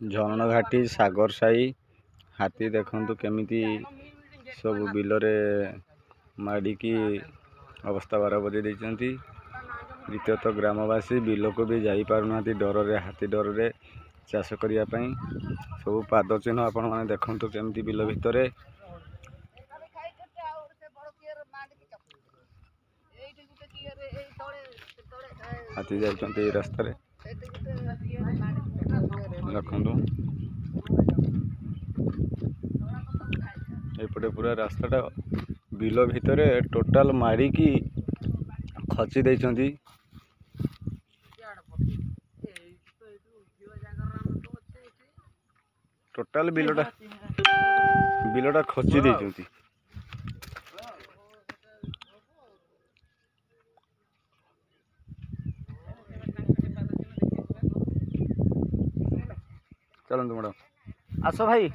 झरण घाटी सागर साई हाथी देखु केमिति सब बिलरे माड़िकी अवस्था बार बजे देइचंती। द्वितीयतः ग्रामवासी बिल को भी जाई पारुना डर रे हाथी डर रे चाष करिया पई सब पाद चिन्ह आपण माने देखंतु केमिति बिल भितरे हाथी जाइचंती रास्ता रे देखंतु एपटे पूरा रास्ताटा बिल भितरे टोटाल माड़ी की खची देइचंती। टोटाल बिलटा खची देइचंती। चलନ୍ତୁ मैडम आस भाई।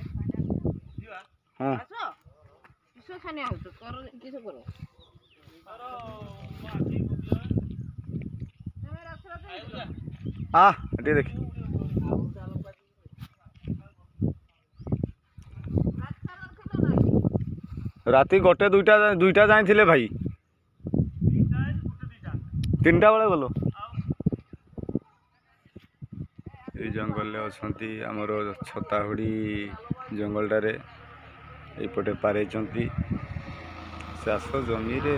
हाँ ये देख राति गोटे दुईटा जाए थे भाई 3टा बेले गलो ये जंगल अच्छी आमर छताहुड़ी जंगलटारे एपटे पारे चाष जमी रे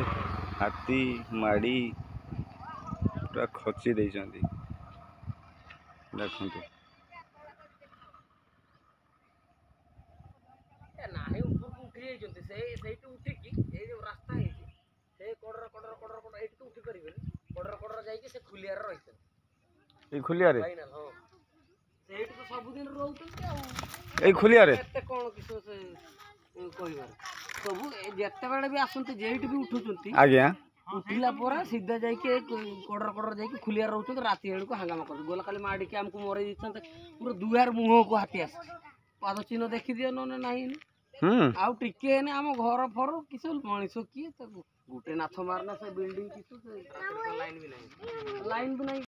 हाथी माड़ी पूरा खची देइचंती देखंतु। खुलिया आज्ञा उठिला पर सीधा जाके कड़र कड़र जाके खुलिया रोचते राति बेलू हंगामा कर गोला खाली माड़ी के आमको मरे देते पूरा दुआर मुह को हाथी आस पाद चिन्ह देखी दियो न नहीं आउ टिके ने आम घर फर किस मनीष किए गोटे नाथ मारना से बिल्डिंग किस लाइन भी नहीं